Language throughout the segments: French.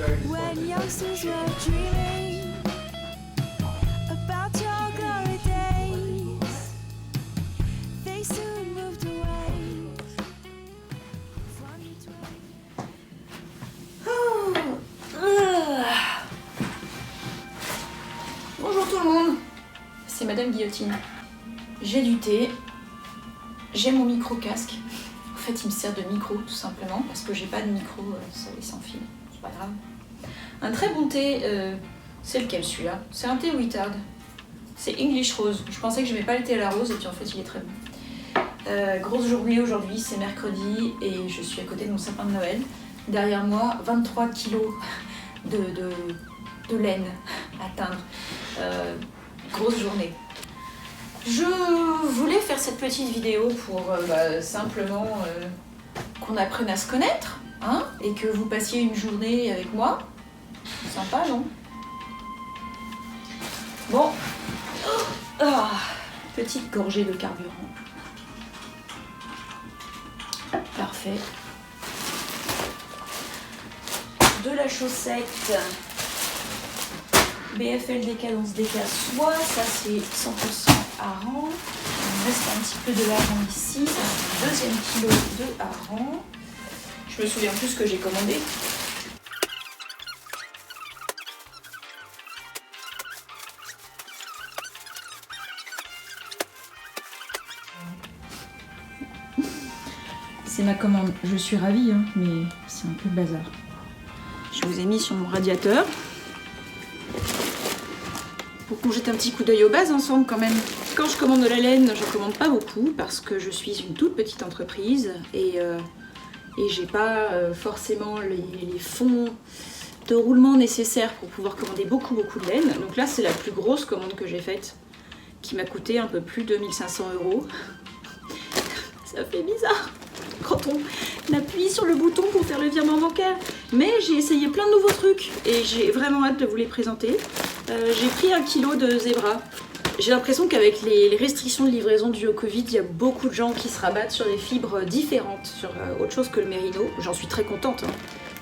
When youngsters were dreaming about your glory days, they soon moved away from your Bonjour tout le monde, c'est Madame Guillotine. J'ai du thé, j'ai mon micro-casque. En fait, il me sert de micro tout simplement parce que j'ai pas de micro, ça est sans fil, c'est pas grave. Un très bon thé, c'est lequel celui-là? C'est un thé Wittard. C'est English Rose. Je pensais que je n'aimais pas le thé à la rose et puis en fait il est très bon. Grosse journée aujourd'hui, c'est mercredi et je suis à côté de mon sapin de Noël. Derrière moi, 23 kilos de laine à teindre. Grosse journée. Je voulais faire cette petite vidéo pour simplement qu'on apprenne à se connaître, hein, et que vous passiez une journée avec moi. Sympa, non? Bon. Ah, petite gorgée de carburant. Parfait. De la chaussette BFL Décadence DK Soie, ça c'est 100% hareng. Il me reste un petit peu de hareng ici, c'est un deuxième kilo de hareng. Je me souviens plus ce que j'ai commandé. C'est ma commande, je suis ravie, hein, mais c'est un peu le bazar. Je vous ai mis sur mon radiateur. Pour qu'on jette un petit coup d'œil aux bases ensemble quand même. Quand je commande de la laine, je commande pas beaucoup parce que je suis une toute petite entreprise et j'ai pas forcément les fonds de roulement nécessaires pour pouvoir commander beaucoup de laine. Donc là c'est la plus grosse commande que j'ai faite qui m'a coûté un peu plus de 1500 €. Ça fait bizarre quand on appuie sur le bouton pour faire le virement bancaire. Mais j'ai essayé plein de nouveaux trucs et j'ai vraiment hâte de vous les présenter. J'ai pris 1 kilo de zébra. J'ai l'impression qu'avec les restrictions de livraison dues au Covid, il y a beaucoup de gens qui se rabattent sur des fibres différentes, sur autre chose que le mérino. J'en suis très contente, hein.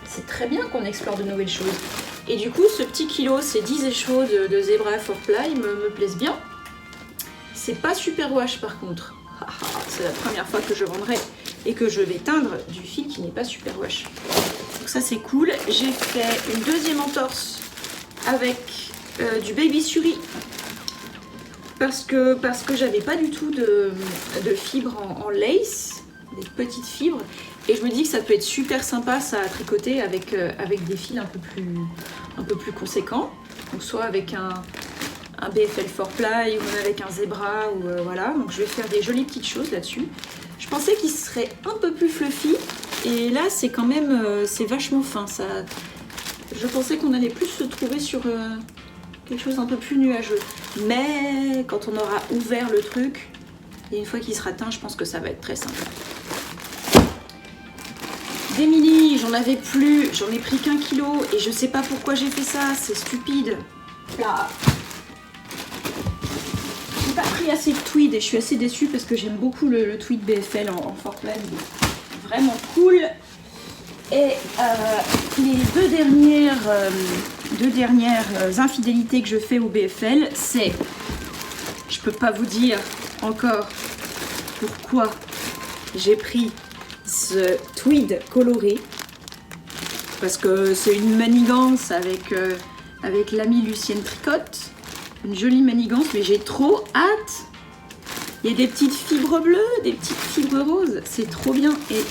C'est très bien qu'on explore de nouvelles choses. Et du coup, ce petit kilo, ces 10 échos de zébra 4ply me plaisent bien. C'est pas super wash par contre. C'est la première fois que je vendrai et que je vais teindre du fil qui n'est pas super wash. Donc ça c'est cool. J'ai fait une deuxième entorse avec du Baby Suri parce que j'avais pas du tout de fibres en lace, des petites fibres, et je me dis que ça peut être super sympa ça à tricoter avec des fils un peu plus conséquents, donc soit avec un BFL 4ply ou même avec un zébra ou voilà. Donc je vais faire des jolies petites choses là-dessus. Je pensais qu'il serait un peu plus fluffy et là c'est quand même c'est vachement fin ça. Je pensais qu'on allait plus se trouver sur quelque chose d'un peu plus nuageux. Mais quand on aura ouvert le truc et une fois qu'il sera teint, je pense que ça va être très sympa. Des mini, j'en avais plus, j'en ai pris qu'1 kilo et je sais pas pourquoi j'ai fait ça, c'est stupide. Là. J'ai pas pris assez de tweed et je suis assez déçue parce que j'aime beaucoup le tweed BFL en 4ply, il est vraiment cool. Et les deux dernières infidélités que je fais au BFL, c'est, je peux pas vous dire encore pourquoi j'ai pris ce tweed coloré, parce que c'est une manigance avec l'amie Lucienne Tricotte, une jolie manigance, mais j'ai trop hâte. Il y a des petites fibres bleues, des petites fibres roses, c'est trop bien. Et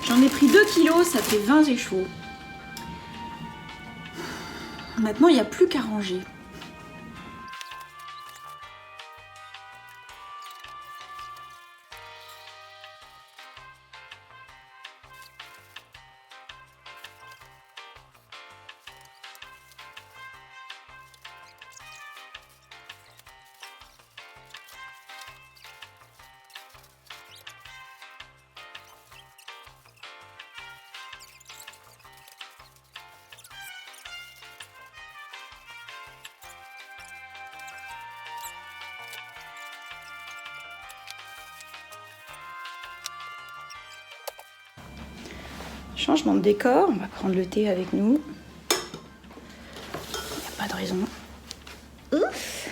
j'en ai pris 2 kilos, ça fait 20 échos. Maintenant, il n'y a plus qu'à ranger. Changement de décor, on va prendre le thé avec nous. pas de raison. Ouf.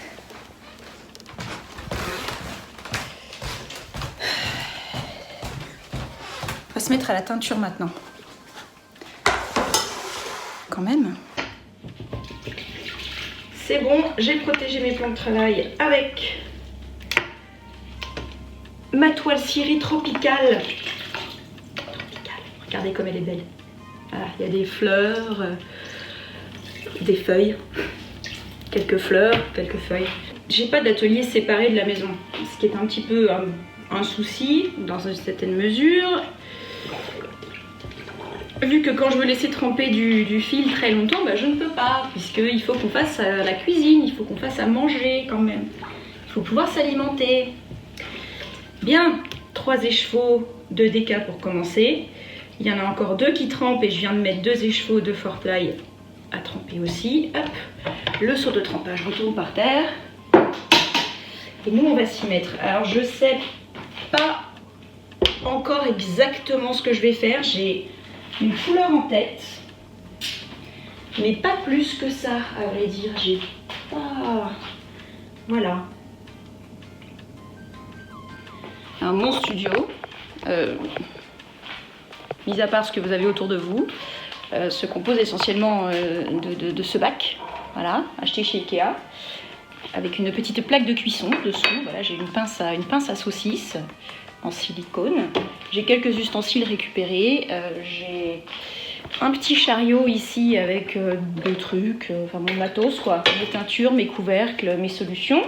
On va se mettre à la teinture maintenant. Quand même. C'est bon, j'ai protégé mes plans de travail avec ma toile cirée tropicale. Regardez comme elle est belle. Voilà, il y a des fleurs, des feuilles, quelques fleurs, quelques feuilles. J'ai pas d'atelier séparé de la maison, ce qui est un petit peu un souci dans une certaine mesure. Vu que quand je veux laisser tremper du fil très longtemps, bah je ne peux pas, puisqu'il faut qu'on fasse la cuisine, il faut qu'on fasse à manger quand même. Il faut pouvoir s'alimenter. Bien, 3 écheveaux, 2 déca pour commencer. Il y en a encore 2 qui trempent et je viens de mettre 2 écheveaux de Fortfly à tremper aussi. Hop, le seau de trempage retourne par terre. Et nous on va s'y mettre. Alors je sais pas encore exactement ce que je vais faire. J'ai une couleur en tête, mais pas plus que ça, à vrai dire. J'ai pas... Voilà. Alors, mon studio, mis à part ce que vous avez autour de vous, se compose essentiellement de ce bac, voilà, acheté chez Ikea, avec une petite plaque de cuisson dessous. Voilà, j'ai une pince à saucisse en silicone. J'ai quelques ustensiles récupérés. J'ai un petit chariot ici avec des trucs, enfin mon matos quoi, mes teintures, mes couvercles, mes solutions.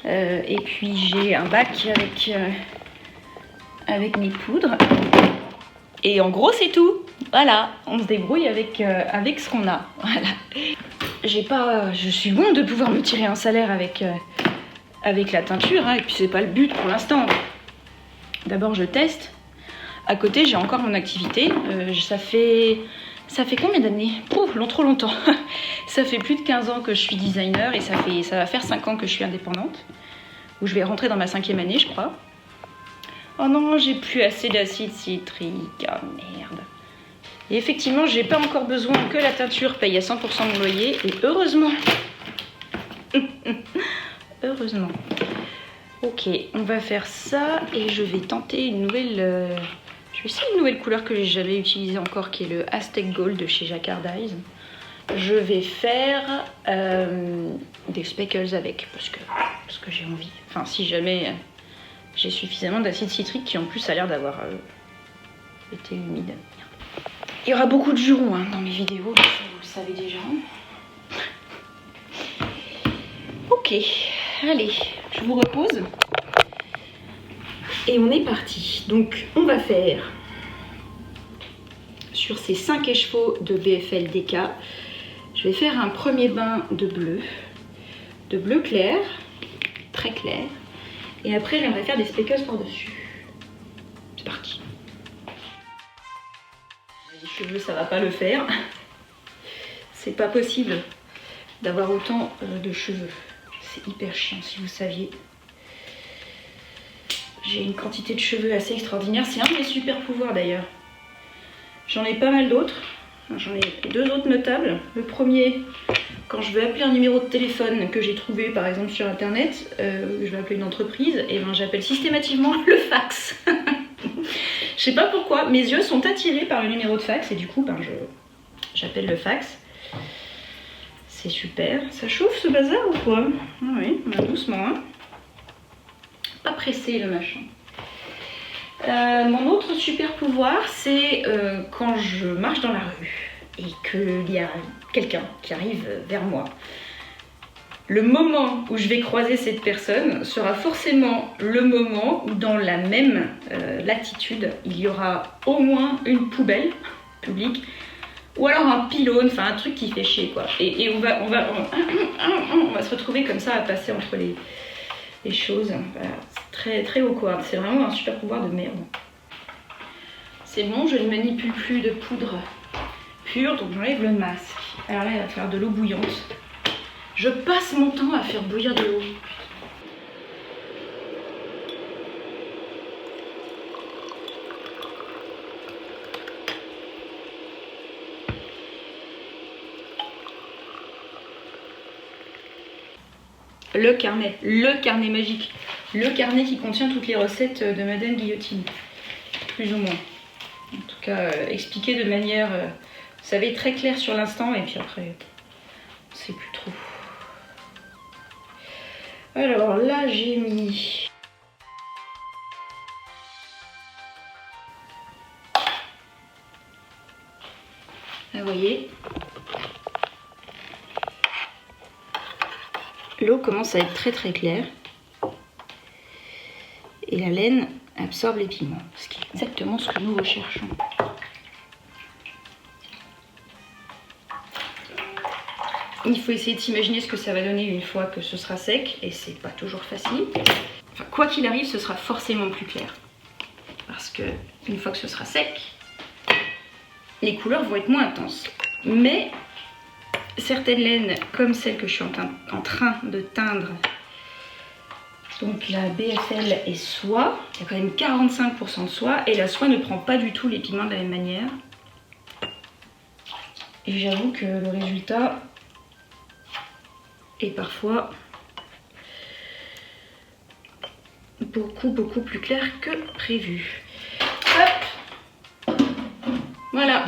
Et puis j'ai un bac avec mes poudres. Et en gros c'est tout. Voilà, on se débrouille avec ce qu'on a. Voilà. Je suis loin de pouvoir me tirer un salaire avec la teinture, hein, et puis c'est pas le but pour l'instant. D'abord je teste. À côté j'ai encore mon activité. Ça fait combien d'années? Trop longtemps. Ça fait plus de 15 ans que je suis designer et ça va faire 5 ans que je suis indépendante. Où je vais rentrer dans ma 5e année je crois. Oh non, j'ai plus assez d'acide citrique. Oh merde. Et effectivement j'ai pas encore besoin que la teinture paye à 100% mon loyer. Et heureusement. Heureusement. Ok, on va faire ça et je vais tenter une nouvelle... je vais essayer une nouvelle couleur que j'ai jamais utilisée encore, qui est le Aztec Gold de chez Jacquard Eyes. Je vais faire des speckles avec, parce que j'ai envie. Enfin, si jamais j'ai suffisamment d'acide citrique, qui en plus a l'air d'avoir été humide. Il y aura beaucoup de jurons hein, dans mes vidéos, ça, vous le savez déjà. Ok, allez, je vous repose. Et on est parti. Donc on va faire sur ces 5 écheveaux de BFL DK, je vais faire un premier bain de bleu clair, très clair. Et après j'aimerais faire des speckles par-dessus. C'est parti. Les cheveux ça va pas le faire. C'est pas possible d'avoir autant de cheveux. C'est hyper chiant si vous saviez. J'ai une quantité de cheveux assez extraordinaire. C'est un de mes super pouvoirs d'ailleurs. J'en ai pas mal d'autres. J'en ai 2 autres notables. Le premier, quand je veux appeler un numéro de téléphone que j'ai trouvé par exemple sur internet, je vais appeler une entreprise, et ben j'appelle systématiquement le fax. Je sais pas pourquoi, mes yeux sont attirés par le numéro de fax et du coup ben j'appelle le fax. C'est super. Ça chauffe ce bazar ou quoi? Ah oui, ben, doucement. Hein. Pas pressé le machin. Mon autre super pouvoir, c'est quand je marche dans la rue et qu'il y a quelqu'un qui arrive vers moi. Le moment où je vais croiser cette personne sera forcément le moment où dans la même latitude, il y aura au moins une poubelle publique ou alors un pylône, enfin un truc qui fait chier quoi. Et on va se retrouver comme ça à passer entre les choses. Voilà. Très très awkward. C'est vraiment un super pouvoir de merde. C'est bon, je ne manipule plus de poudre pure, donc j'enlève le masque. Alors là, il va faire de l'eau bouillante. Je passe mon temps à faire bouillir de l'eau. le carnet magique, le carnet qui contient toutes les recettes de Madame Guillotine, plus ou moins. En tout cas, expliqué de manière, vous savez, très claire sur l'instant, et puis après, on sait plus trop. Alors là, j'ai mis... Vous voyez, l'eau commence à être très très claire et la laine absorbe les pigments, ce qui est exactement ce que nous recherchons. Il faut essayer de s'imaginer ce que ça va donner une fois que ce sera sec, et c'est pas toujours facile. Enfin, quoi qu'il arrive, ce sera forcément plus clair, parce que une fois que ce sera sec, les couleurs vont être moins intenses. Mais certaines laines, comme celle que je suis en train de teindre, donc la BFL et soie, il y a quand même 45% de soie, et la soie ne prend pas du tout les pigments de la même manière. Et j'avoue que le résultat est parfois beaucoup plus clair que prévu. Hop, voilà.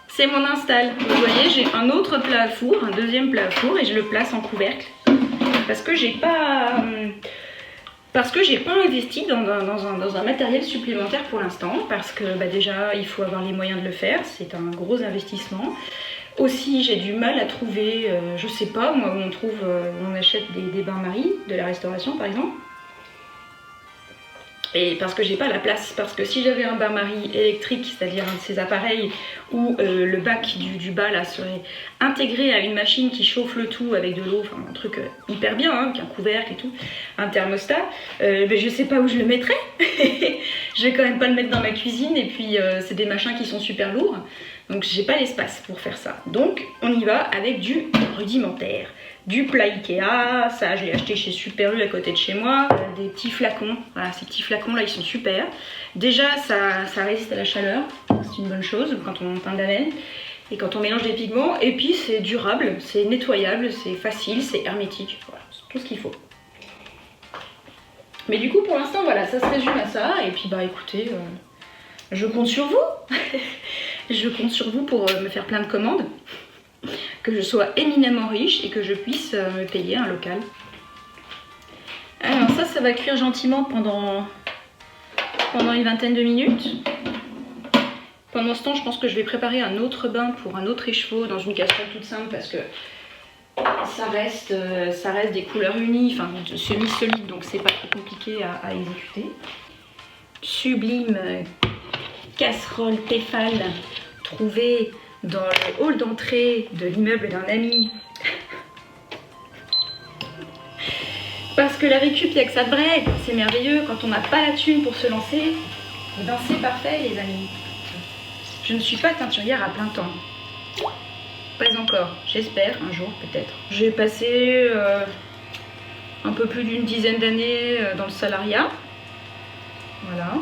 C'est mon install. Vous voyez, j'ai un autre plat à four, un deuxième plat à four, et je le place en couvercle parce que j'ai pas investi dans un matériel supplémentaire pour l'instant, parce que déjà il faut avoir les moyens de le faire, c'est un gros investissement. Aussi, j'ai du mal à trouver, je sais pas, moi, où on achète des bains-maries de la restauration par exemple. Et parce que j'ai pas la place, parce que si j'avais un bain-marie électrique, c'est-à-dire un de ces appareils où le bac du bas là serait intégré à une machine qui chauffe le tout avec de l'eau, enfin un truc hyper bien, hein, avec un couvercle et tout, un thermostat, mais je sais pas où je le mettrais. Je vais quand même pas le mettre dans ma cuisine, et puis c'est des machins qui sont super lourds, donc j'ai pas l'espace pour faire ça. Donc on y va avec du rudimentaire. Du plat Ikea, ça je l'ai acheté chez Super U à côté de chez moi, des petits flacons, voilà, ces petits flacons là ils sont super. Déjà ça résiste à la chaleur, c'est une bonne chose quand on teint de la laine et quand on mélange des pigments, et puis c'est durable, c'est nettoyable, c'est facile, c'est hermétique, voilà, c'est tout ce qu'il faut. Mais du coup pour l'instant voilà, ça se résume à ça, et puis bah écoutez, je compte sur vous, je compte sur vous pour me faire plein de commandes, que je sois éminemment riche et que je puisse me payer un local. Alors ça va cuire gentiment pendant une vingtaine de minutes. Pendant ce temps, je pense que je vais préparer un autre bain pour un autre écheveau dans une casserole toute simple, parce que ça reste des couleurs unies, enfin semi-solides, donc c'est pas trop compliqué à exécuter. Sublime casserole Tefal trouvée dans le hall d'entrée de l'immeuble d'un ami. Parce que la récup, il n'y a que ça de vrai, c'est merveilleux. Quand on n'a pas la thune pour se lancer, et ben c'est parfait les amis. Je ne suis pas teinturière à plein temps. Pas encore, j'espère, un jour peut-être. J'ai passé un peu plus d'une dizaine d'années dans le salariat. Voilà.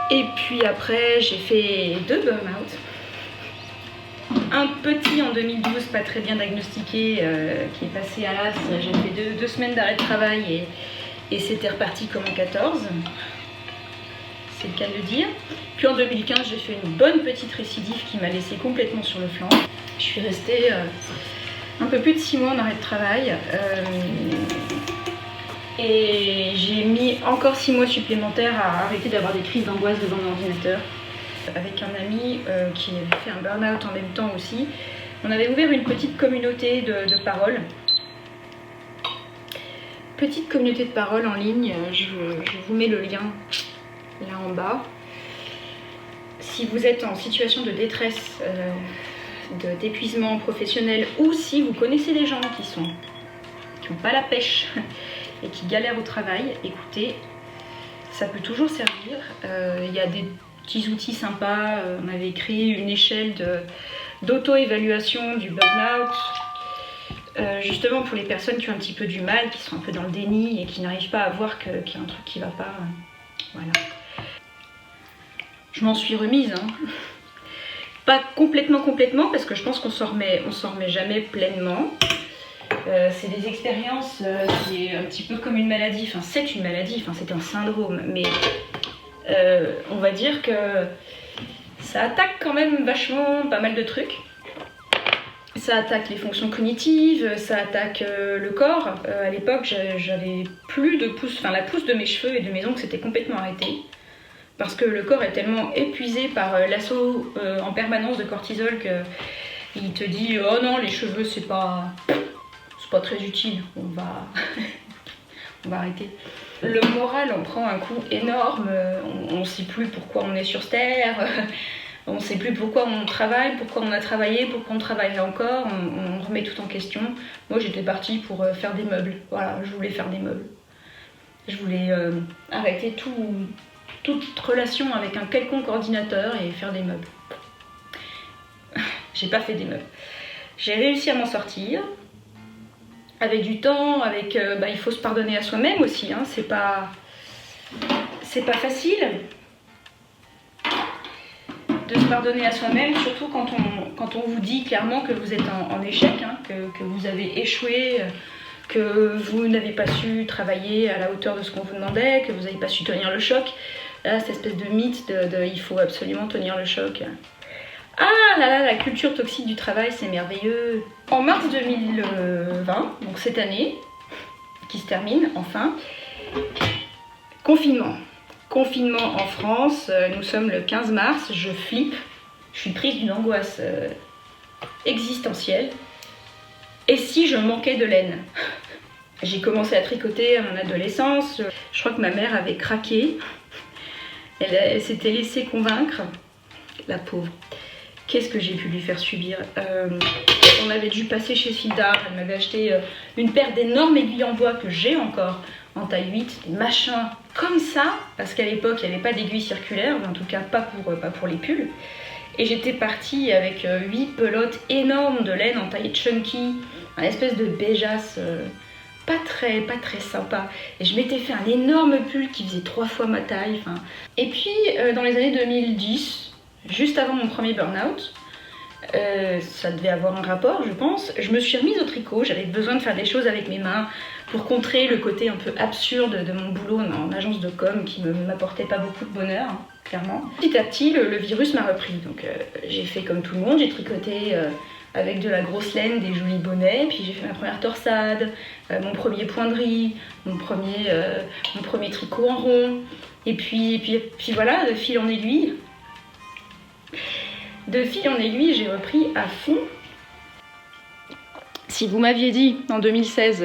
Et puis après, j'ai fait 2 burn-out. Un petit en 2012, pas très bien diagnostiqué, qui est passé à l'as. J'ai fait 2 semaines d'arrêt de travail et c'était reparti comme en 14. C'est le cas de le dire. Puis en 2015, j'ai fait une bonne petite récidive qui m'a laissé complètement sur le flanc. Je suis restée un peu plus de 6 mois en arrêt de travail. Et j'ai mis encore 6 mois supplémentaires à arrêter d'avoir des crises d'angoisse devant mon ordinateur. Avec un ami qui avait fait un burn-out en même temps aussi, on avait ouvert une petite communauté de parole. Petite communauté de parole en ligne, je vous mets le lien là en bas. Si vous êtes en situation de détresse, d'épuisement professionnel, ou si vous connaissez des gens qui n'ont pas la pêche et qui galèrent au travail, écoutez, ça peut toujours servir. Il y a des petits outils sympas. On avait créé une échelle d'auto-évaluation du burn-out, justement pour les personnes qui ont un petit peu du mal, qui sont un peu dans le déni et qui n'arrivent pas à voir qu'il y a un truc qui va pas. Voilà. Je m'en suis remise, hein. Pas complètement, parce que je pense qu'on s'en remet jamais pleinement. C'est des expériences qui est un petit peu comme une maladie, enfin c'est une maladie, enfin c'est un syndrome, mais on va dire que ça attaque quand même vachement pas mal de trucs. Ça attaque les fonctions cognitives, ça attaque le corps. À l'époque, j'avais plus de pouce, enfin la pousse de mes cheveux et de mes ongles s'était complètement arrêtée. Parce que le corps est tellement épuisé par l'assaut en permanence de cortisol qu'il te dit oh non, les cheveux c'est pas très utile, on va arrêter. Le moral en prend un coup énorme, on ne sait plus pourquoi on est sur cette terre, on ne sait plus pourquoi on travaille, pourquoi on a travaillé, pourquoi on travaillerait encore, on remet tout en question. Moi j'étais partie pour faire des meubles, voilà, je voulais faire des meubles. Je voulais arrêter toute relation avec un quelconque ordinateur et faire des meubles. J'ai pas fait des meubles. J'ai réussi à m'en sortir. Avec du temps, il faut se pardonner à soi-même aussi, hein. C'est pas facile de se pardonner à soi-même, surtout quand on vous dit clairement que vous êtes en échec, hein, que vous avez échoué, que vous n'avez pas su travailler à la hauteur de ce qu'on vous demandait, que vous n'avez pas su tenir le choc. Là, cette espèce de mythe de il faut absolument tenir le choc. Ah là là, la culture toxique du travail, c'est merveilleux. En mars 2020, donc cette année, qui se termine enfin, confinement. Confinement en France, nous sommes le 15 mars, je flippe, je suis prise d'une angoisse existentielle. Et si je manquais de laine? J'ai commencé à tricoter à mon adolescence, je crois que ma mère avait craqué, elle s'était laissée convaincre, la pauvre. Qu'est-ce que j'ai pu lui faire subir? On avait dû passer chez Sildar, elle m'avait acheté une paire d'énormes aiguilles en bois que j'ai encore, en taille 8, des machins comme ça, parce qu'à l'époque il n'y avait pas d'aiguilles circulaires, en tout cas pas pour les pulls. Et j'étais partie avec 8 pelotes énormes de laine en taille chunky, un espèce de béjasse pas très sympa. Et je m'étais fait un énorme pull qui faisait 3 fois ma taille. Et puis dans les années 2010, juste avant mon premier burn-out, ça devait avoir un rapport je pense, je me suis remise au tricot, j'avais besoin de faire des choses avec mes mains pour contrer le côté un peu absurde de mon boulot en agence de com qui ne m'apportait pas beaucoup de bonheur, hein, clairement. Petit à petit le virus m'a repris, donc j'ai fait comme tout le monde, j'ai tricoté avec de la grosse laine, des jolis bonnets, puis j'ai fait ma première torsade, mon premier point de riz, mon premier tricot en rond, et puis voilà, de fil en aiguille. De fil en aiguille, j'ai repris à fond. Si vous m'aviez dit en 2016,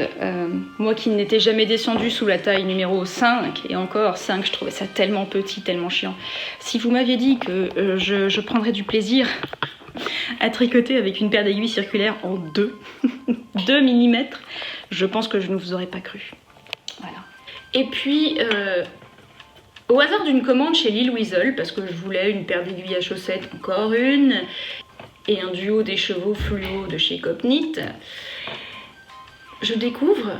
moi qui n'étais jamais descendue sous la taille numéro 5, et encore 5, je trouvais ça tellement petit, tellement chiant. Si vous m'aviez dit que je prendrais du plaisir à tricoter avec une paire d'aiguilles circulaires en 2 mm, je pense que je ne vous aurais pas cru. Voilà. Et puis, au hasard d'une commande chez Lil Weasel, parce que je voulais une paire d'aiguilles à chaussettes, encore une, et un duo d'écheveaux fluo de chez Copnit, je découvre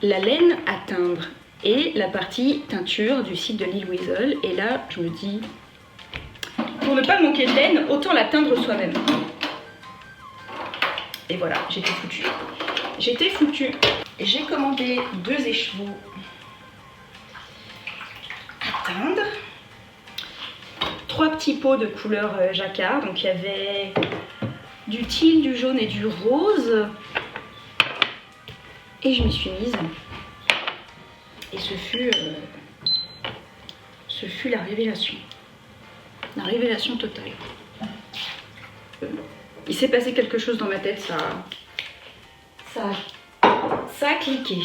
la laine à teindre et la partie teinture du site de Lil Weasel. Et là, je me dis, pour ne pas manquer de laine, autant la teindre soi-même. Et voilà, j'étais foutue. J'étais foutue. J'ai commandé 2 écheveaux à teindre, 3 petits pots de couleur jacquard, donc il y avait du teal, du jaune et du rose, et je m'y suis mise, et ce fut la révélation totale. Il s'est passé quelque chose dans ma tête, ça a cliqué.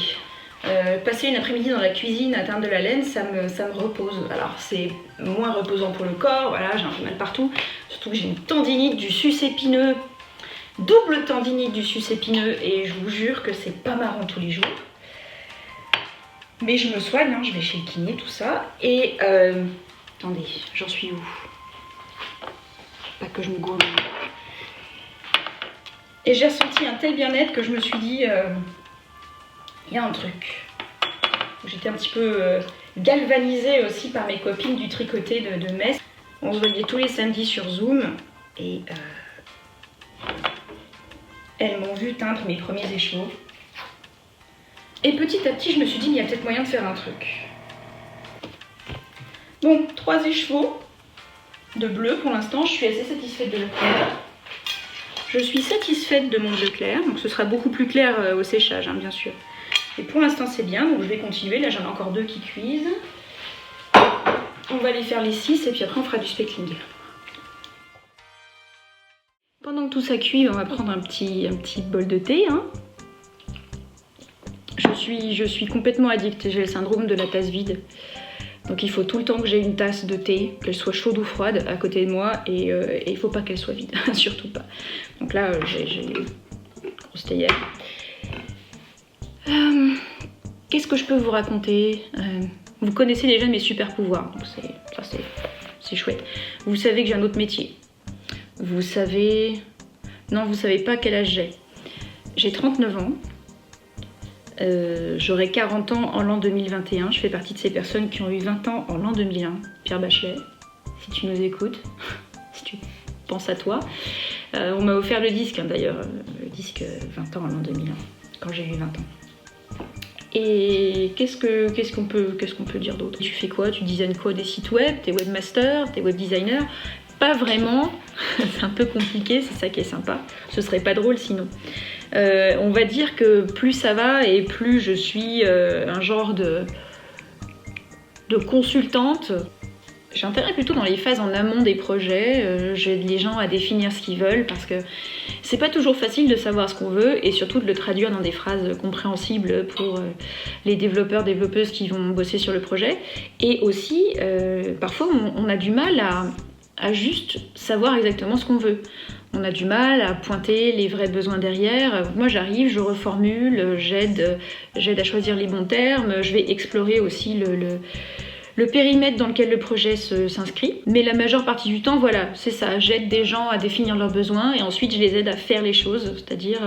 Passer une après-midi dans la cuisine à teindre de la laine, ça me repose. Alors c'est moins reposant pour le corps, voilà, j'ai un peu mal partout. Surtout que j'ai une tendinite du sus épineux, double tendinite du sus épineux, et je vous jure que c'est pas marrant tous les jours. Mais je me soigne, hein, je vais chez le kiné, tout ça. Et attendez, j'en suis où? Pas que je me gourme. Et j'ai ressenti un tel bien-être que je me suis dit, il y a un truc. J'étais un petit peu galvanisée aussi par mes copines du tricoté de Metz. On se voyait tous les samedis sur Zoom et elles m'ont vu teindre mes premiers écheveaux. Et petit à petit, je me suis dit, il y a peut-être moyen de faire un truc. Bon, 3 écheveaux de bleu pour l'instant, je suis assez satisfaite de leur couleur. Je suis satisfaite de mon bleu clair, donc ce sera beaucoup plus clair au séchage, hein, bien sûr. Et pour l'instant c'est bien, donc je vais continuer, là j'en ai encore 2 qui cuisent. On va les faire les 6 et puis après on fera du speckling. Pendant que tout ça cuit, on va prendre un petit bol de thé. Hein. Je suis complètement addicte, j'ai le syndrome de la tasse vide. Donc il faut tout le temps que j'ai une tasse de thé, qu'elle soit chaude ou froide, à côté de moi, et il faut pas qu'elle soit vide, surtout pas. Donc là, j'ai une grosse théière. Qu'est-ce que je peux vous raconter? Vous connaissez déjà mes super pouvoirs, donc c'est chouette. Vous savez que j'ai un autre métier. Vous savez... Non, vous savez pas quel âge j'ai. J'ai 39 ans. J'aurai 40 ans en l'an 2021. Je fais partie de ces personnes qui ont eu 20 ans en l'an 2001. Pierre Bachelet, si tu nous écoutes, si tu penses à toi. On m'a offert le disque, hein, d'ailleurs, le disque 20 ans en l'an 2001, quand j'ai eu 20 ans. Et qu'est-ce qu'on peut dire d'autre? Tu fais quoi? Tu designes quoi? Des sites web? T'es webmaster? T'es web designer? Pas vraiment, c'est un peu compliqué, c'est ça qui est sympa. Ce serait pas drôle sinon. On va dire que plus ça va et plus je suis un genre de consultante. J'interviens plutôt dans les phases en amont des projets, j'aide les gens à définir ce qu'ils veulent parce que c'est pas toujours facile de savoir ce qu'on veut et surtout de le traduire dans des phrases compréhensibles pour les développeurs, développeuses qui vont bosser sur le projet. Et aussi, parfois on a du mal à juste savoir exactement ce qu'on veut. On a du mal à pointer les vrais besoins derrière. Moi j'arrive, je reformule, j'aide à choisir les bons termes, je vais explorer aussi le périmètre dans lequel le projet s'inscrit. Mais la majeure partie du temps, voilà, c'est ça. J'aide des gens à définir leurs besoins et ensuite je les aide à faire les choses. C'est-à-dire,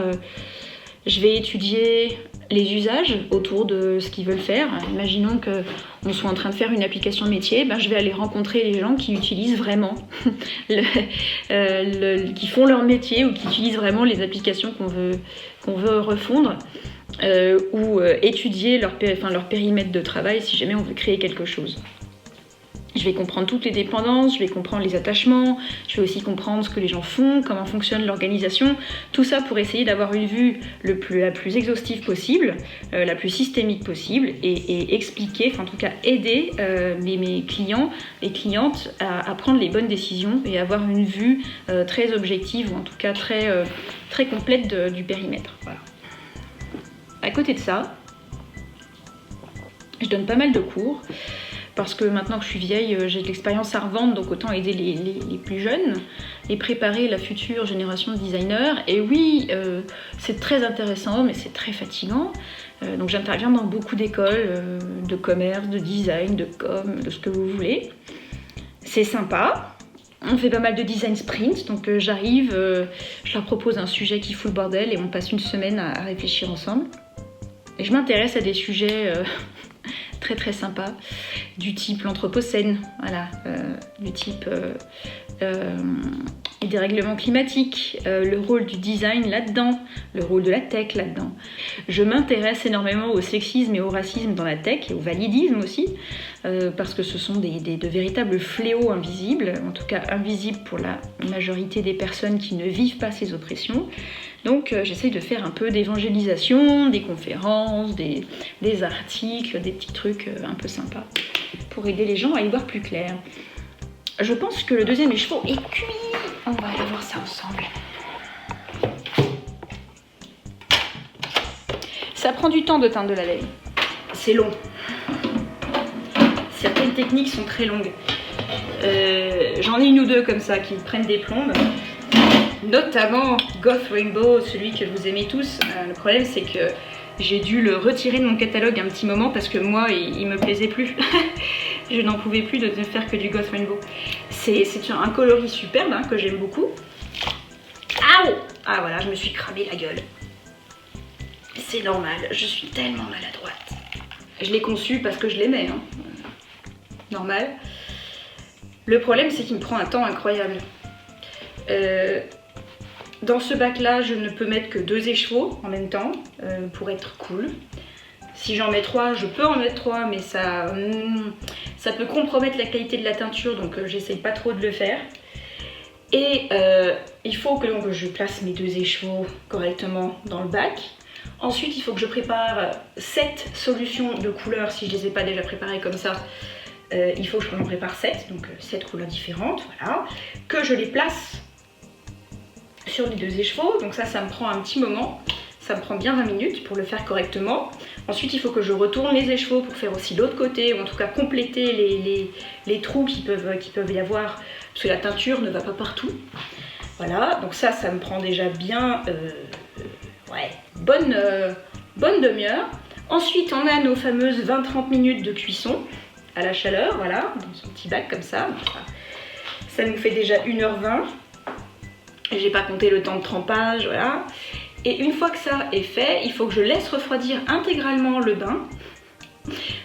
je vais étudier les usages autour de ce qu'ils veulent faire. Imaginons qu'on soit en train de faire une application métier, ben je vais aller rencontrer les gens qui utilisent vraiment, qui font leur métier ou qui utilisent vraiment les applications qu'on veut refondre. Ou étudier leur périmètre de travail si jamais on veut créer quelque chose. Je vais comprendre toutes les dépendances, je vais comprendre les attachements, je vais aussi comprendre ce que les gens font, comment fonctionne l'organisation, tout ça pour essayer d'avoir une vue la plus exhaustive possible, la plus systémique possible et expliquer, enfin en tout cas aider mes clients et clientes à prendre les bonnes décisions et avoir une vue très objective ou en tout cas très complète du périmètre. Voilà. À côté de ça, je donne pas mal de cours parce que maintenant que je suis vieille, j'ai de l'expérience à revendre, donc autant aider les plus jeunes et préparer la future génération de designers. Et oui, c'est très intéressant, mais c'est très fatigant. Donc j'interviens dans beaucoup d'écoles de commerce, de design, de com, de ce que vous voulez. C'est sympa. On fait pas mal de design sprint, donc j'arrive, je leur propose un sujet qui fout le bordel et on passe une semaine à réfléchir ensemble. Et je m'intéresse à des sujets très très sympas, du type l'anthropocène, voilà, du type les dérèglements climatiques, le rôle du design là-dedans, le rôle de la tech là-dedans. Je m'intéresse énormément au sexisme et au racisme dans la tech et au validisme aussi, parce que ce sont de véritables fléaux invisibles, en tout cas invisibles pour la majorité des personnes qui ne vivent pas ces oppressions. Donc j'essaye de faire un peu d'évangélisation, des conférences, des articles, des petits trucs un peu sympas pour aider les gens à y voir plus clair. Je pense que le deuxième écheveau est cuit. On va aller voir ça ensemble. Ça prend du temps de teindre de la laine. C'est long. Certaines techniques sont très longues. J'en ai une ou deux comme ça qui prennent des plombes. Notamment Goth Rainbow, celui que vous aimez tous. Le problème c'est que j'ai dû le retirer de mon catalogue un petit moment parce que moi il me plaisait plus. Je n'en pouvais plus de ne faire que du Goth Rainbow. C'est un coloris superbe hein, que j'aime beaucoup. Aouh! Ah voilà, je me suis cramé la gueule. C'est normal, je suis tellement maladroite. Je l'ai conçu parce que je l'aimais. Hein. Normal. Le problème c'est qu'il me prend un temps incroyable. Dans ce bac là je ne peux mettre que 2 écheveaux en même temps pour être cool. Si j'en mets 3, je peux en mettre 3, mais ça peut compromettre la qualité de la teinture, donc j'essaye pas trop de le faire. Et il faut que donc, je place mes 2 écheveaux correctement dans le bac. Ensuite, il faut que je prépare 7 solutions de couleurs, si je ne les ai pas déjà préparées comme ça. Il faut que je en prépare 7, donc 7 couleurs différentes, voilà. Que je les place sur les 2 écheveaux, donc ça me prend un petit moment. Ça me prend bien 20 minutes pour le faire correctement. Ensuite, il faut que je retourne les écheveaux pour faire aussi l'autre côté, ou en tout cas compléter les trous qui peuvent y avoir, parce que la teinture ne va pas partout. Voilà, donc ça me prend déjà bien bonne demi-heure. Ensuite, on a nos fameuses 20-30 minutes de cuisson à la chaleur, voilà, dans son petit bac comme ça. Ça nous fait déjà 1h20. J'ai pas compté le temps de trempage, voilà. Et une fois que ça est fait, il faut que je laisse refroidir intégralement le bain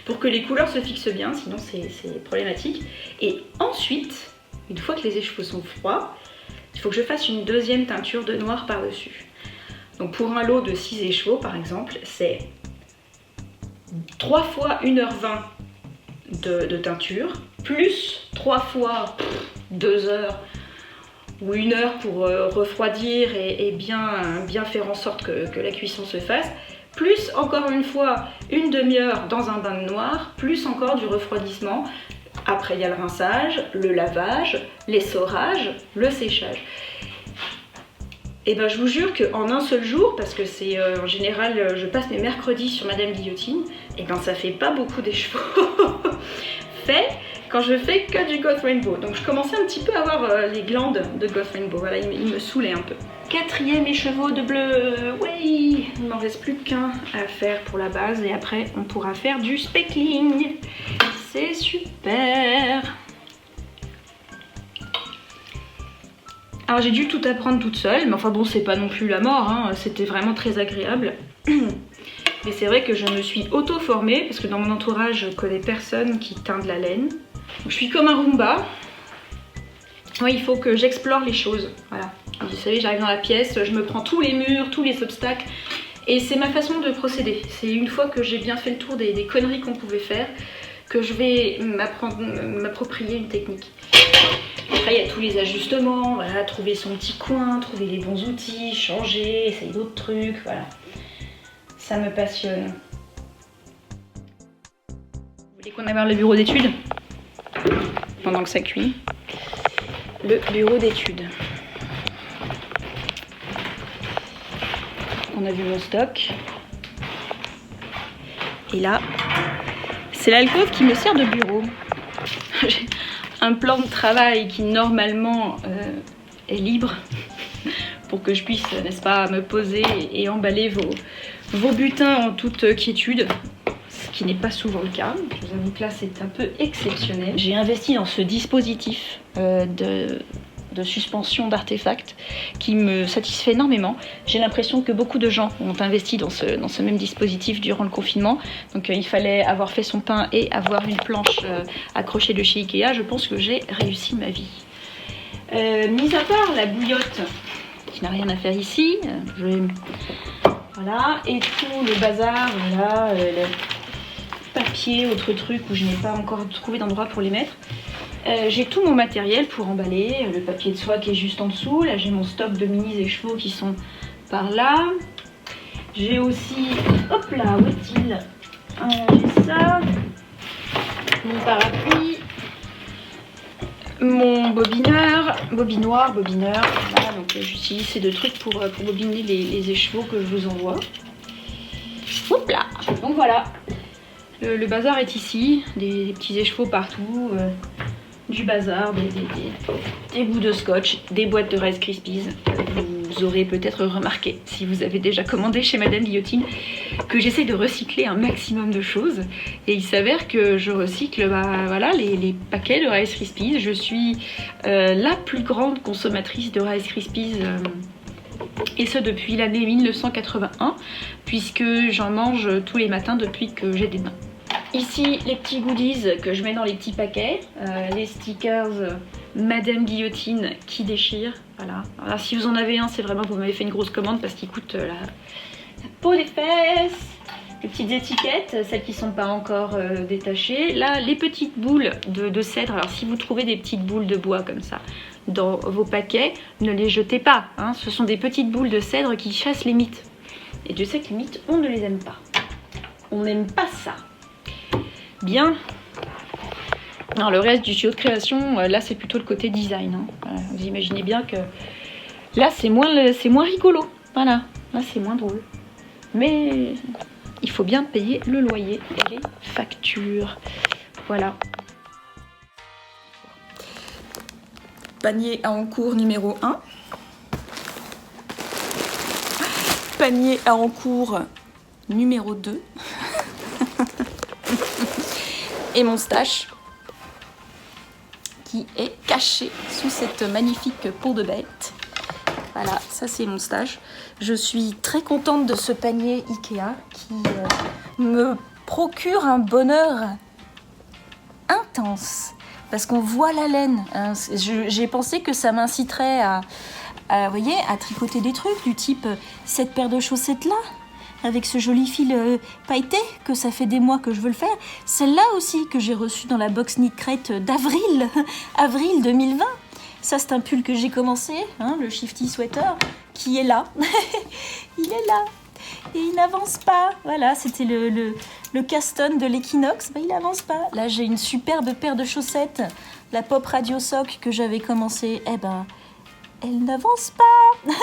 pour que les couleurs se fixent bien, sinon c'est problématique. Et ensuite, une fois que les écheveaux sont froids, il faut que je fasse une deuxième teinture de noir par-dessus. Donc pour un lot de 6 écheveaux par exemple, c'est 3 fois 1h20 de teinture, plus 3 fois 2 heures ou 1 heure pour refroidir et bien faire en sorte que la cuisson se fasse, plus encore une fois une demi-heure dans un bain de noir, plus encore du refroidissement. Après il y a le rinçage, le lavage, l'essorage, le séchage. Et ben je vous jure qu'en un seul jour, parce que c'est en général je passe mes mercredis sur Madame Guillotine, et ben ça fait pas beaucoup d'écheveaux fait quand je fais que du Goth Rainbow. Donc je commençais un petit peu à avoir les glandes de Goth Rainbow, voilà, il me saoulait un peu. 4e écheveau de bleu, oui, il m'en reste plus qu'un à faire pour la base et après on pourra faire du speckling. C'est super. Alors j'ai dû tout apprendre toute seule, mais enfin bon c'est pas non plus la mort, hein. C'était vraiment très agréable. Mais c'est vrai que je me suis auto-formée parce que dans mon entourage je connais personne qui teint de la laine. Donc, je suis comme un Roomba. Oui, il faut que j'explore les choses, voilà. Vous savez, j'arrive dans la pièce, je me prends tous les murs, tous les obstacles. Et c'est ma façon de procéder. C'est une fois que j'ai bien fait le tour des conneries qu'on pouvait faire que je vais m'approprier une technique. Après, il y a tous les ajustements, voilà, trouver son petit coin, trouver les bons outils, changer, essayer d'autres trucs, voilà. Ça me passionne. Vous voulez qu'on aille voir le bureau d'études? Pendant que ça cuit. Le bureau d'études. On a vu mon stock. Et là, c'est l'alcôve qui me sert de bureau. J'ai un plan de travail qui normalement est libre pour que je puisse, n'est-ce pas, me poser et emballer vos butins en toute quiétude, ce qui n'est pas souvent le cas. Je vous avoue que là c'est un peu exceptionnel. J'ai investi dans ce dispositif de suspension d'artefacts qui me satisfait énormément. J'ai l'impression que beaucoup de gens ont investi dans ce même dispositif durant le confinement. Donc il fallait avoir fait son pain et avoir une planche accrochée de chez Ikea. Je pense que j'ai réussi ma vie. Mis à part la bouillotte qui n'a rien à faire ici, voilà, et tout le bazar, voilà, le papier, autre truc où je n'ai pas encore trouvé d'endroit pour les mettre. J'ai tout mon matériel pour emballer, le papier de soie qui est juste en dessous, là j'ai mon stock de mini écheveaux qui sont par là. J'ai aussi, hop là, où est-il? J'ai ça, mon parapluie, mon bobineur, bobinoir, voilà, donc j'utilise ces deux trucs pour bobiner les écheveaux que je vous envoie. Hop là, donc voilà, le bazar est ici, des petits écheveaux partout, du bazar, des bouts de scotch, des boîtes de Rice Krispies. Vous aurez peut-être remarqué, si vous avez déjà commandé chez Madame Guillotine, que j'essaie de recycler un maximum de choses. Et il s'avère que je recycle voilà, les paquets de Rice Krispies. Je suis la plus grande consommatrice de Rice Krispies, et ce depuis l'année 1981, puisque j'en mange tous les matins depuis que j'ai des mains. Ici, les petits goodies que je mets dans les petits paquets, les stickers Madame Guillotine qui déchire, voilà. Alors, si vous en avez un, c'est vraiment que vous m'avez fait une grosse commande parce qu'il coûte la peau des fesses. les petites étiquettes, celles qui ne sont pas encore détachées. Là, les petites boules de cèdre. Alors, si vous trouvez des petites boules de bois comme ça dans vos paquets, ne les jetez pas. Hein. Ce sont des petites boules de cèdre qui chassent les mites. Et Dieu sait que les mites, on ne les aime pas. On n'aime pas ça. Bien. Alors, le reste du tuyau de création, là, c'est plutôt le côté design. Hein. Vous imaginez bien que là, c'est moins rigolo. Voilà, là, c'est moins drôle. Mais il faut bien payer le loyer et les factures. Voilà. Panier à encours numéro 1. Panier à encours numéro 2. Et mon stash qui est caché sous cette magnifique peau de bête. Voilà, ça c'est mon stash. Je suis très contente de ce panier Ikea qui me procure un bonheur intense. Parce qu'on voit la laine. Hein. J'ai pensé que ça m'inciterait à, voyez, à tricoter des trucs du type cette paire de chaussettes là, avec ce joli fil pailleté, que ça fait des mois que je veux le faire. Celle-là aussi que j'ai reçue dans la box Knit Crate d'avril, avril 2020. Ça c'est un pull que j'ai commencé, hein, le Shifty Sweater, qui est là. Il est là. Et il n'avance pas. Voilà, c'était le Caston de l'Equinox. Ben, il n'avance pas. Là, j'ai une superbe paire de chaussettes, la Pop Radio Sock que j'avais commencé. Eh ben, elle n'avance pas.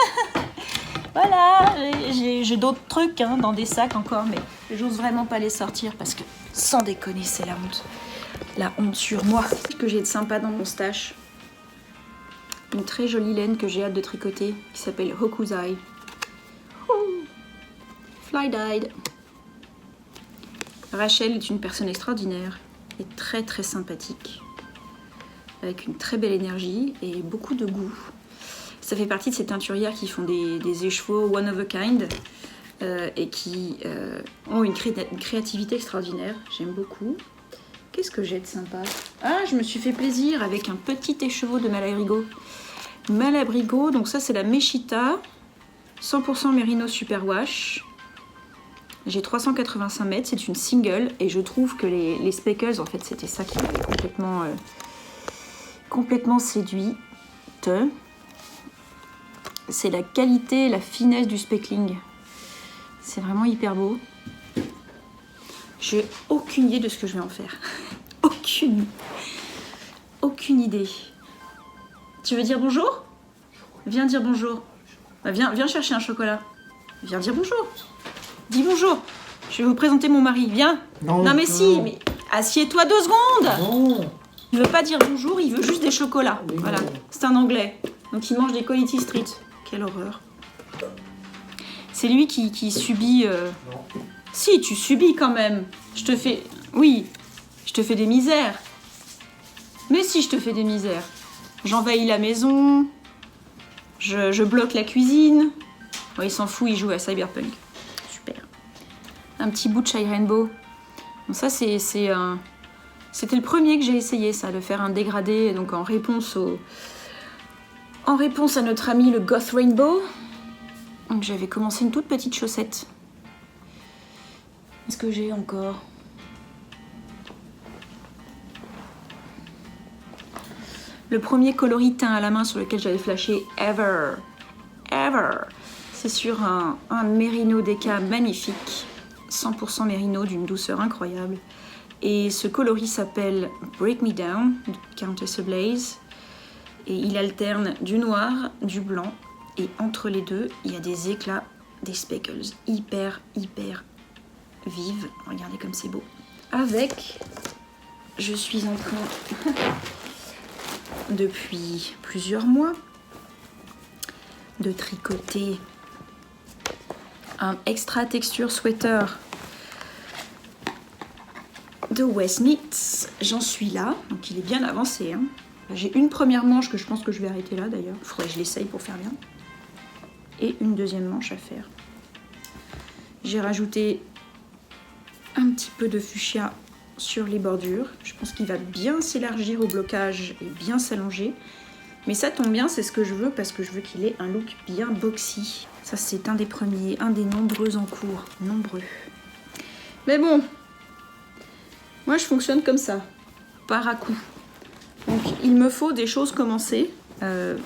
Voilà, j'ai d'autres trucs hein, dans des sacs encore, mais j'ose vraiment pas les sortir parce que, sans déconner, c'est la honte. La honte sur moi. Ce que j'ai de sympa dans mon stash. Une très jolie laine que j'ai hâte de tricoter qui s'appelle Hokusai. Fly-dyed. Rachel est une personne extraordinaire et très très sympathique, avec une très belle énergie et beaucoup de goût. Ça fait partie de ces teinturières qui font des écheveaux one of a kind et qui ont une créativité extraordinaire. J'aime beaucoup. Qu'est-ce que j'ai de sympa? Ah, je me suis fait plaisir avec un petit écheveau de Malabrigo. Malabrigo, donc ça c'est la Meshita, 100% Merino Superwash. J'ai 385 mètres, c'est une single et je trouve que les speckles, en fait c'était ça qui m'avait complètement séduite. C'est la qualité et la finesse du speckling. C'est vraiment hyper beau. J'ai aucune idée de ce que je vais en faire. Aucune idée. Tu veux dire bonjour? Viens dire bonjour. Viens chercher un chocolat. Viens dire bonjour. Dis bonjour. Je vais vous présenter mon mari. Viens. Non mais si, mais assieds-toi 2 secondes. Non. Il veut pas dire bonjour, il veut juste des chocolats. Oui, voilà. non. C'est un Anglais. Donc il mange des Quality Street. Quelle horreur. C'est lui qui subit... Non. Si, tu subis quand même. Je te fais... Oui, je te fais des misères. Mais si, je te fais des misères. J'envahis la maison. Je bloque la cuisine. Bon, il s'en fout, il joue à Cyberpunk. Super. Un petit bout de Shy Rainbow. Bon, ça, c'était le premier que j'ai essayé, ça, de faire un dégradé donc en réponse à notre ami le Goth Rainbow. Donc j'avais commencé une toute petite chaussette. Qu'est-ce que j'ai encore? Le premier coloris teint à la main sur lequel j'avais flashé Ever. C'est sur un Merino Deca magnifique. 100% Merino d'une douceur incroyable. Et ce coloris s'appelle Break Me Down de Countess Blaze. Et il alterne du noir, du blanc. Et entre les deux, il y a des éclats, des speckles hyper vives. Regardez comme c'est beau. Avec, je suis en train, depuis plusieurs mois, de tricoter un extra texture sweater de West Knits. J'en suis là, donc il est bien avancé. Hein. J'ai une première manche que je pense que je vais arrêter là d'ailleurs. Il faudrait que je l'essaye pour faire bien. Et une deuxième manche à faire. J'ai rajouté un petit peu de fuchsia sur les bordures. Je pense qu'il va bien s'élargir au blocage et bien s'allonger. Mais ça tombe bien, c'est ce que je veux parce que je veux qu'il ait un look bien boxy. Ça, c'est un des premiers, un des nombreux en cours. Nombreux. Mais bon, moi je fonctionne comme ça, par à coup. Donc il me faut des choses commencées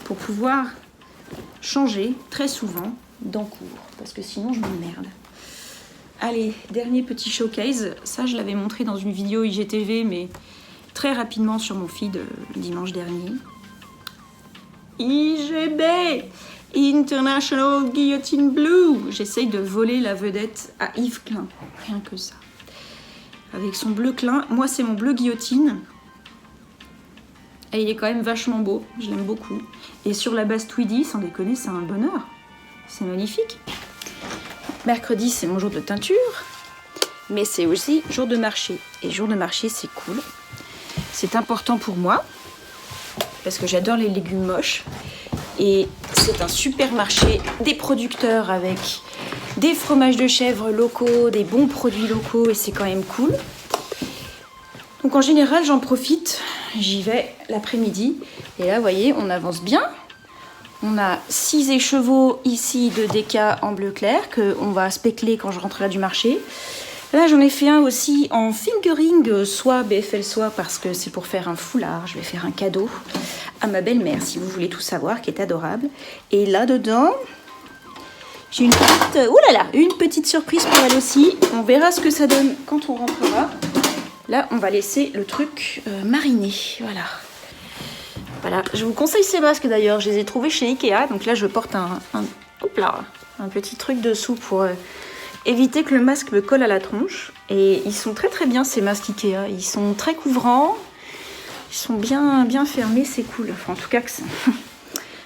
pour pouvoir changer très souvent d'encours, parce que sinon je m'emmerde. Allez, dernier petit showcase. Ça, je l'avais montré dans une vidéo IGTV, mais très rapidement sur mon feed le dimanche dernier. IGB, International Guillotine Blue. J'essaye de voler la vedette à Yves Klein, rien que ça. Avec son bleu Klein. Moi, c'est mon bleu guillotine. Et il est quand même vachement beau, je l'aime beaucoup. Et sur la base Tweedy, sans déconner, c'est un bonheur. C'est magnifique. Mercredi, c'est mon jour de teinture, mais c'est aussi jour de marché. Et jour de marché, c'est cool. C'est important pour moi, parce que j'adore les légumes moches. Et c'est un supermarché des producteurs avec des fromages de chèvre locaux, des bons produits locaux, et c'est quand même cool. Donc en général, j'en profite, j'y vais l'après-midi. Et là, vous voyez, on avance bien. On a 6 écheveaux ici de DK en bleu clair qu'on va spécler quand je rentrerai du marché. Là, j'en ai fait un aussi en fingering, soit BFL soit parce que c'est pour faire un foulard. Je vais faire un cadeau à ma belle-mère, si vous voulez tout savoir, qui est adorable. Et là-dedans, j'ai une petite, une petite surprise pour elle aussi. On verra ce que ça donne quand on rentrera. Là, on va laisser le truc mariner. Voilà, je vous conseille ces masques d'ailleurs, je les ai trouvés chez Ikea, donc là je porte un petit truc dessous pour éviter que le masque me colle à la tronche. Et ils sont très très bien ces masques Ikea, ils sont très couvrants, ils sont bien fermés, c'est cool. Enfin, en tout cas,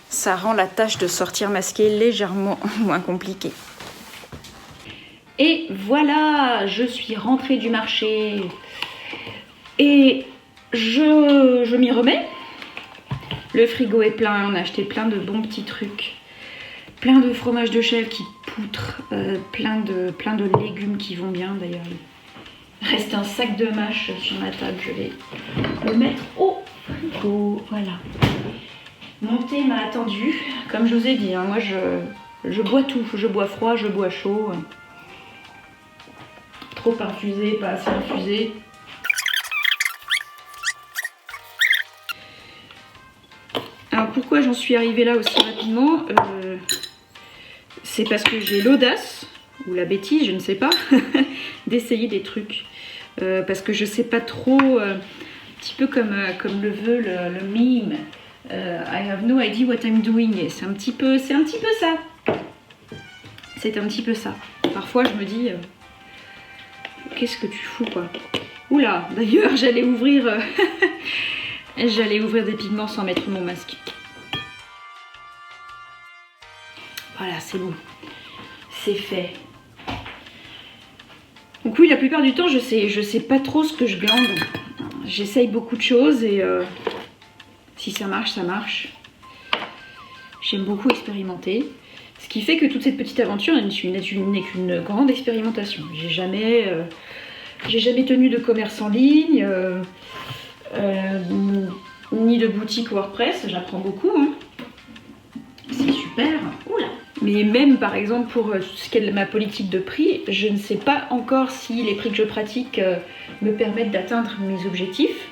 ça rend la tâche de sortir masqué légèrement moins compliquée. Et voilà, je suis rentrée du marché et je m'y remets. Le frigo est plein, on a acheté plein de bons petits trucs. Plein de fromage de chèvre qui poutre, plein de légumes qui vont bien d'ailleurs. Il reste un sac de mâche sur ma table, je vais le mettre au frigo. Voilà. Mon thé m'a attendu, comme je vous ai dit, hein, moi je bois tout. Je bois froid, je bois chaud. Trop infusé, pas assez infusé. Alors pourquoi j'en suis arrivée là aussi rapidement c'est parce que j'ai l'audace, ou la bêtise, je ne sais pas, d'essayer des trucs. Parce que je sais pas trop, un petit peu comme le veut le meme, I have no idea what I'm doing. C'est un petit peu ça. C'est un petit peu ça. Parfois je me dis, qu'est-ce que tu fous quoi. Oula, d'ailleurs j'allais ouvrir... J'allais ouvrir des pigments sans mettre mon masque. Voilà, c'est bon. C'est fait. Donc oui, la plupart du temps, je sais pas trop ce que je glande. J'essaye beaucoup de choses et si ça marche, ça marche. J'aime beaucoup expérimenter. Ce qui fait que toute cette petite aventure n'est qu'une grande expérimentation. J'ai jamais tenu de commerce en ligne. Ni de boutique WordPress, j'apprends beaucoup, hein. C'est super. Oula. Mais même par exemple pour ce qui est de ma politique de prix, je ne sais pas encore si les prix que je pratique me permettent d'atteindre mes objectifs,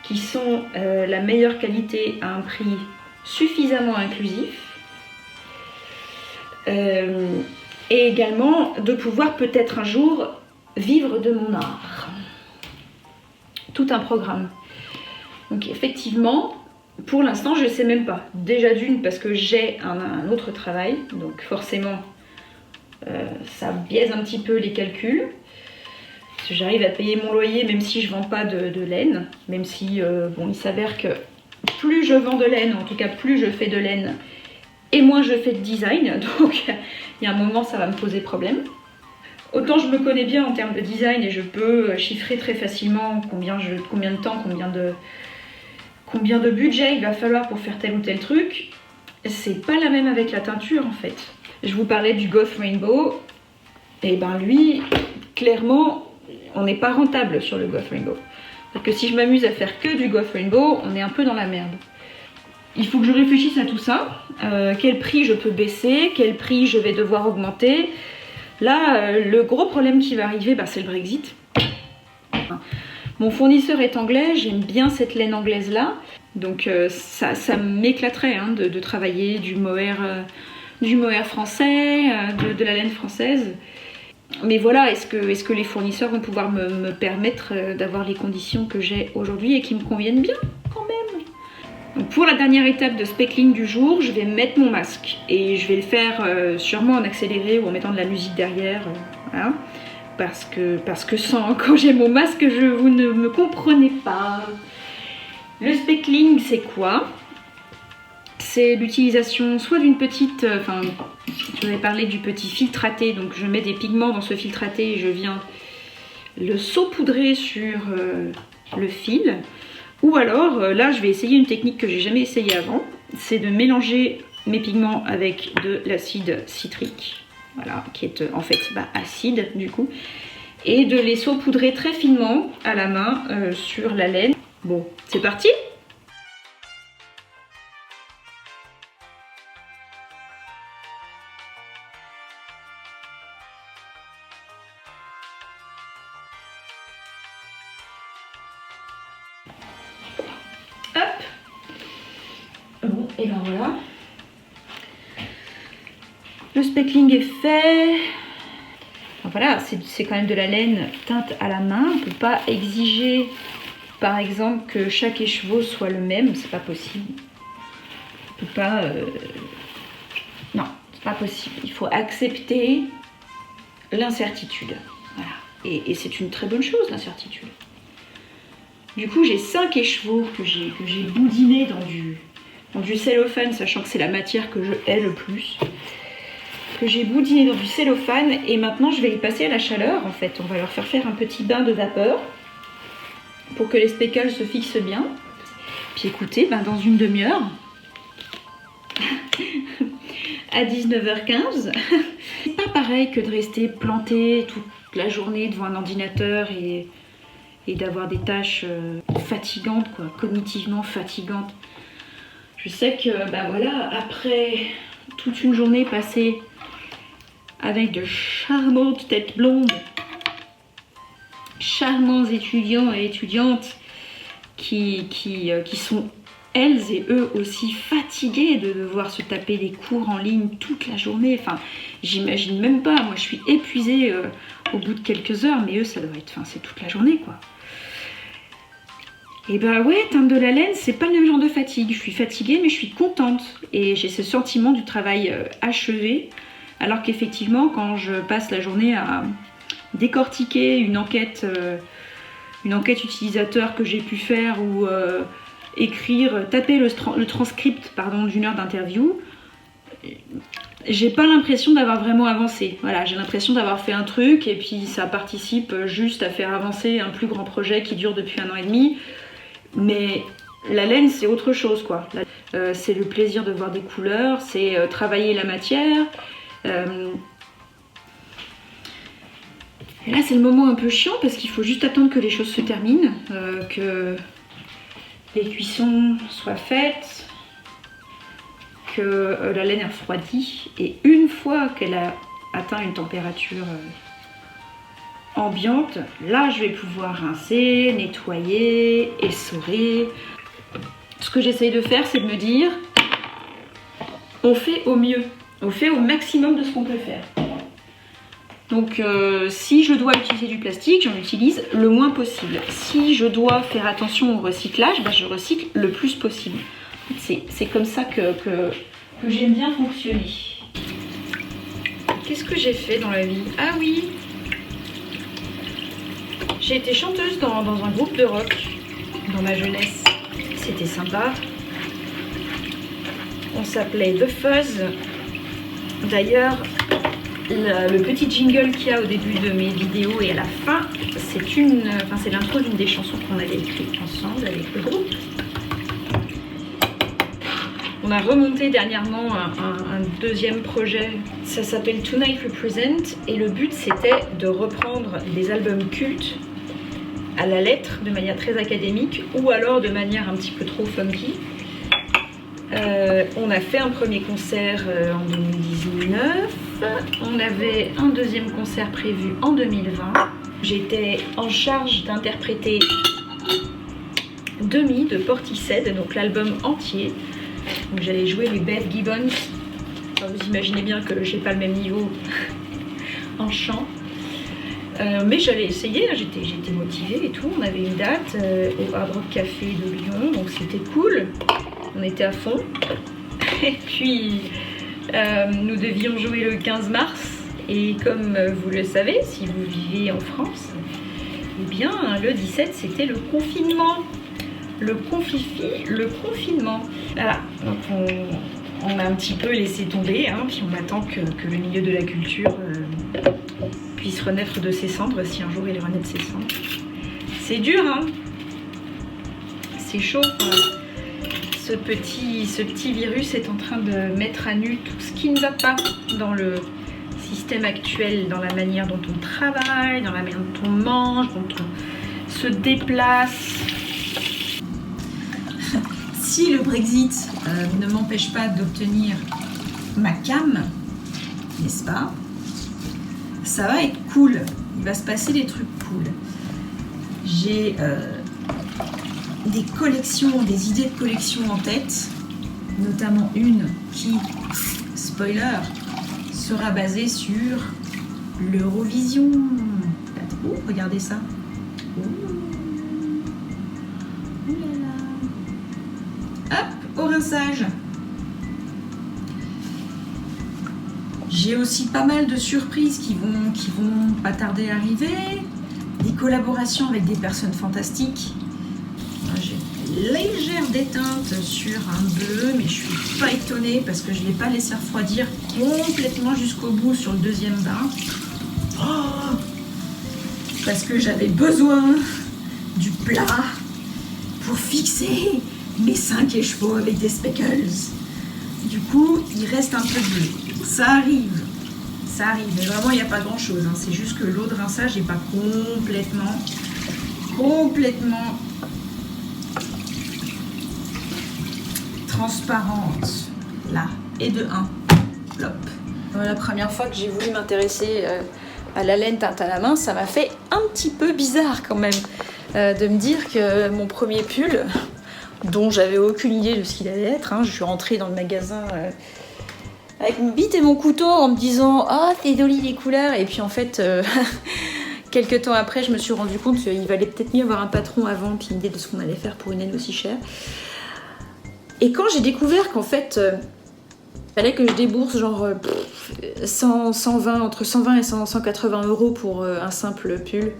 qui sont la meilleure qualité à un prix suffisamment inclusif, et également de pouvoir peut-être un jour vivre de mon art. Tout un programme. Donc effectivement, pour l'instant, je ne sais même pas. Déjà d'une, parce que j'ai un autre travail, donc forcément, ça biaise un petit peu les calculs. Parce que j'arrive à payer mon loyer, même si je ne vends pas de laine. Même si, bon, il s'avère que plus je vends de laine, en tout cas plus je fais de laine, et moins je fais de design. Donc il y a un moment, ça va me poser problème. Autant je me connais bien en termes de design et je peux chiffrer très facilement combien de temps, combien de budget il va falloir pour faire tel ou tel truc. C'est pas la même avec la teinture en fait. Je vous parlais du Goth Rainbow, et ben lui, clairement, on n'est pas rentable sur le Goth Rainbow. Parce que si je m'amuse à faire que du Goth Rainbow, on est un peu dans la merde. Il faut que je réfléchisse à tout ça. Quel prix je peux baisser, quel prix je vais devoir augmenter. Là, le gros problème qui va arriver, c'est le Brexit. Mon fournisseur est anglais, j'aime bien cette laine anglaise là, donc ça m'éclaterait hein, de travailler du mohair français, de la laine française. Mais voilà, est-ce que les fournisseurs vont pouvoir me permettre d'avoir les conditions que j'ai aujourd'hui et qui me conviennent bien quand même. Donc pour la dernière étape de speckling du jour, je vais mettre mon masque et je vais le faire sûrement en accéléré ou en mettant de la musique derrière. Voilà. Parce que sans, quand j'ai mon masque, vous ne me comprenez pas. Le speckling, c'est quoi? C'est l'utilisation soit d'une petite... je vais parler du petit filtraté. Donc je mets des pigments dans ce filtraté et je viens le saupoudrer sur le fil. Ou alors, là, je vais essayer une technique que j'ai jamais essayée avant. C'est de mélanger mes pigments avec de l'acide citrique. Voilà, qui est en fait acide du coup, et de les saupoudrer très finement à la main sur la laine. Bon, c'est parti! Hop! Bon, et ben voilà. Le speckling est fait. Enfin, voilà, c'est quand même de la laine teinte à la main. On ne peut pas exiger, par exemple, que chaque écheveau soit le même. C'est pas possible. On peut pas. Non, c'est pas possible. Il faut accepter l'incertitude. Voilà. Et c'est une très bonne chose, l'incertitude. Du coup, j'ai 5 écheveaux que j'ai boudinés dans du cellophane, sachant que c'est la matière que je hais le plus. Que j'ai boudiné dans du cellophane et maintenant je vais les passer à la chaleur en fait. On va leur faire un petit bain de vapeur pour que les speckles se fixent bien. Puis écoutez, dans une demi-heure, à 19h15, c'est pas pareil que de rester planté toute la journée devant un ordinateur et d'avoir des tâches fatigantes, quoi, cognitivement fatigantes. Je sais que voilà, après toute une journée passée avec de charmantes têtes blondes, charmants étudiants et étudiantes qui sont elles et eux aussi fatigués de devoir se taper des cours en ligne toute la journée. Enfin, j'imagine même pas, moi je suis épuisée au bout de quelques heures, mais eux ça doit être, c'est toute la journée quoi. Et ouais, teindre de la laine, c'est pas le même genre de fatigue. Je suis fatiguée, mais je suis contente. Et j'ai ce sentiment du travail achevé. Alors qu'effectivement, quand je passe la journée à décortiquer une enquête utilisateur que j'ai pu faire ou taper le transcript d'une heure d'interview, j'ai pas l'impression d'avoir vraiment avancé. Voilà, j'ai l'impression d'avoir fait un truc et puis ça participe juste à faire avancer un plus grand projet qui dure depuis 1 an et demi. Mais la laine, c'est autre chose, quoi. C'est le plaisir de voir des couleurs, c'est travailler la matière. Et là, c'est le moment un peu chiant parce qu'il faut juste attendre que les choses se terminent, que les cuissons soient faites, que la laine a refroidi. Et une fois qu'elle a atteint une température ambiante, là je vais pouvoir rincer, nettoyer, essorer. Ce que j'essaye de faire, c'est de me dire on fait au mieux, on fait au maximum de ce qu'on peut faire. Donc si je dois utiliser du plastique, j'en utilise le moins possible. Si je dois faire attention au recyclage, je recycle le plus possible. C'est comme ça que j'aime bien fonctionner. Qu'est-ce que j'ai fait dans la vie? Ah oui, j'ai été chanteuse dans un groupe de rock dans ma jeunesse. C'était sympa. On s'appelait The Fuzz. D'ailleurs, le petit jingle qu'il y a au début de mes vidéos et à la fin, c'est l'intro d'une des chansons qu'on avait écrites ensemble avec le groupe. On a remonté dernièrement un deuxième projet, ça s'appelle Tonight Represent, et le but c'était de reprendre des albums cultes à la lettre, de manière très académique, ou alors de manière un petit peu trop funky, On a fait un premier concert en 2019. On avait un deuxième concert prévu en 2020. J'étais en charge d'interpréter Demi de Portishead, donc l'album entier. Donc j'allais jouer les Beth Gibbons. Enfin, vous imaginez bien que j'ai pas le même niveau en chant. Mais j'allais essayer, j'étais motivée et tout. On avait une date au Hard Rock Café de Lyon, donc c'était cool. On était à fond. Et puis, nous devions jouer le 15 mars. Et comme vous le savez, si vous vivez en France, eh bien, le 17, c'était le confinement. Le confinement. Voilà, donc on a un petit peu laissé tomber, hein, puis on attend que le milieu de la culture puisse renaître de ses cendres, si un jour il renaît de ses cendres. C'est dur, hein. C'est chaud, quoi. Ce petit virus est en train de mettre à nu tout ce qui ne va pas dans le système actuel, dans la manière dont on travaille, dans la manière dont on mange, dont on se déplace. Si le Brexit ne m'empêche pas d'obtenir ma cam, n'est-ce pas? Ça va être cool. Il va se passer des trucs cool. J'ai des collections, des idées de collection en tête, notamment une qui, spoiler, sera basée sur l'Eurovision. Oh, regardez ça. Hop, au rinçage. J'ai aussi pas mal de surprises qui vont pas tarder à arriver. Des collaborations avec des personnes fantastiques. J'ai une légère déteinte sur un bleu, mais je suis pas étonnée parce que je l'ai pas laissé refroidir complètement jusqu'au bout sur le deuxième bain. Oh, parce que j'avais besoin du plat pour fixer mes 5 écheveaux avec des speckles. Du coup, il reste un peu de bleu. Ça arrive, mais vraiment il n'y a pas grand chose, hein. C'est juste que l'eau de rinçage n'est pas complètement transparente, là, et de 1, plop. La première fois que j'ai voulu m'intéresser à la laine teinte à la main, ça m'a fait un petit peu bizarre quand même, de me dire que mon premier pull, dont j'avais aucune idée de ce qu'il allait être, hein, je suis rentrée dans le magasin avec mon bite et mon couteau en me disant « Ah, c'est joli les couleurs !» Et puis en fait, quelques temps après, je me suis rendu compte qu'il valait peut-être mieux avoir un patron avant puis une idée de ce qu'on allait faire pour une laine aussi chère. Et quand j'ai découvert qu'en fait, il fallait que je débourse genre 120, entre 120 et 180 € pour un simple pull,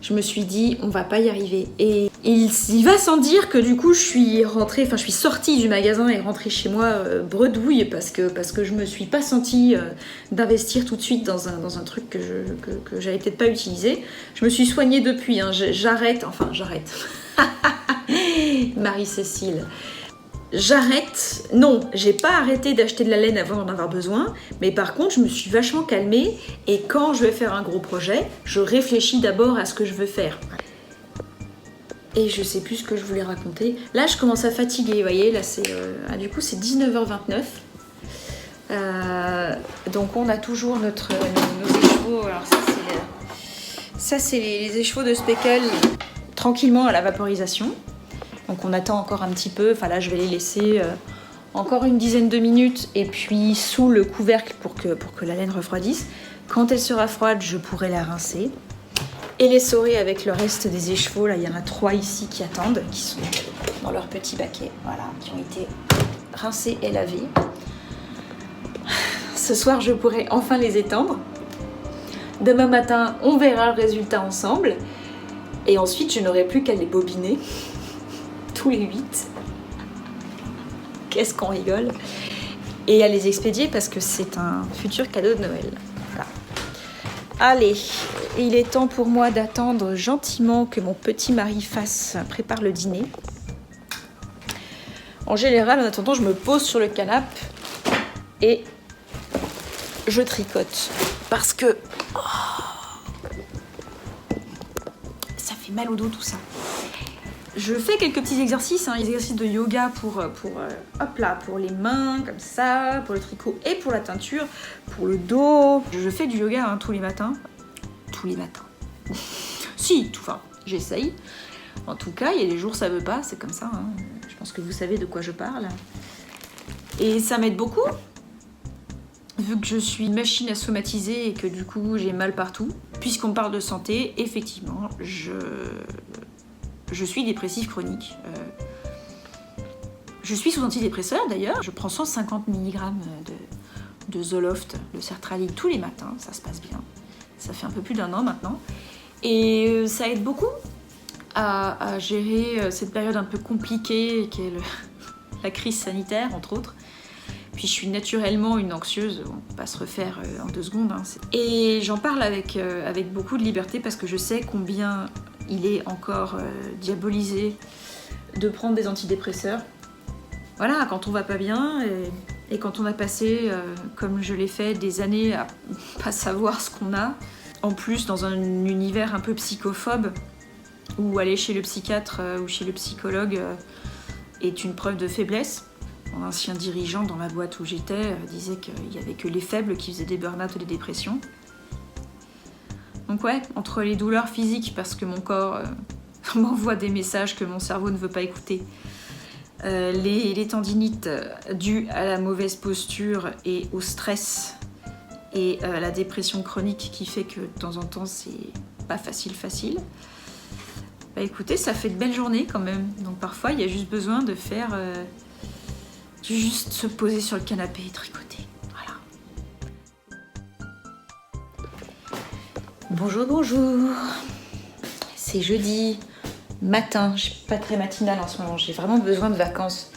je me suis dit, on va pas y arriver. Et il va sans dire que du coup, je suis sortie du magasin et rentrée chez moi bredouille parce que je me suis pas sentie d'investir tout de suite dans un truc que j'allais peut-être pas utiliser. Je me suis soignée depuis, hein, j'arrête. Marie-Cécile. J'arrête. Non, j'ai pas arrêté d'acheter de la laine avant d'en avoir besoin, mais par contre, je me suis vachement calmée et quand je vais faire un gros projet, je réfléchis d'abord à ce que je veux faire. Et je sais plus ce que je voulais raconter. Là, je commence à fatiguer, vous voyez, là, c'est du coup, c'est 19h29. Donc, on a toujours nos écheveaux. Alors, ça, c'est les écheveaux de speckle tranquillement à la vaporisation. Donc on attend encore un petit peu, enfin là je vais les laisser encore une dizaine de minutes et puis sous le couvercle pour que la laine refroidisse. Quand elle sera froide, je pourrai la rincer et l'essorer avec le reste des écheveaux. Là il y en a 3 ici qui attendent, qui sont dans leur petit baquet, voilà, qui ont été rincés et lavés. Ce soir je pourrai enfin les étendre. Demain matin on verra le résultat ensemble et ensuite je n'aurai plus qu'à les bobiner. Tous les 8. Qu'est-ce qu'on rigole. Et à les expédier parce que c'est un futur cadeau de Noël. Voilà. Allez, il est temps pour moi d'attendre gentiment que mon petit mari prépare le dîner. En général, en attendant, je me pose sur le canapé et je tricote. Parce que ça fait mal au dos tout ça. Je fais quelques petits exercices, hein, exercices de yoga pour les mains, comme ça, pour le tricot et pour la teinture, pour le dos. Je fais du yoga hein, tous les matins. Tous les matins. Enfin, j'essaye. En tout cas, il y a des jours ça veut pas, c'est comme ça. Hein. Je pense que vous savez de quoi je parle. Et ça m'aide beaucoup, vu que je suis une machine à somatiser et que du coup j'ai mal partout. Puisqu'on parle de santé, effectivement, je suis dépressive chronique. Je suis sous antidépresseur d'ailleurs. Je prends 150 mg de Zoloft, de sertraline tous les matins. Ça se passe bien. Ça fait un peu plus d'1 an maintenant. Et ça aide beaucoup à gérer cette période un peu compliquée qu'est la crise sanitaire, entre autres. Puis je suis naturellement une anxieuse, on peut pas se refaire en 2 secondes. Hein. Et j'en parle avec beaucoup de liberté parce que je sais combien il est encore diabolisé de prendre des antidépresseurs. Voilà, quand on va pas bien et quand on a passé, comme je l'ai fait, des années à pas savoir ce qu'on a, en plus dans un univers un peu psychophobe, où aller chez le psychiatre ou chez le psychologue est une preuve de faiblesse. Mon ancien dirigeant dans la boîte où j'étais disait qu'il n'y avait que les faibles qui faisaient des burn-out ou des dépressions. Donc ouais, entre les douleurs physiques parce que mon corps m'envoie des messages que mon cerveau ne veut pas écouter, les tendinites dues à la mauvaise posture et au stress et la dépression chronique qui fait que de temps en temps c'est pas facile. Bah écoutez, ça fait de belles journées quand même. Donc parfois il y a juste besoin de faire... juste se poser sur le canapé et tricoter. Voilà. Bonjour. C'est jeudi matin. Je suis pas très matinale en ce moment. J'ai vraiment besoin de vacances.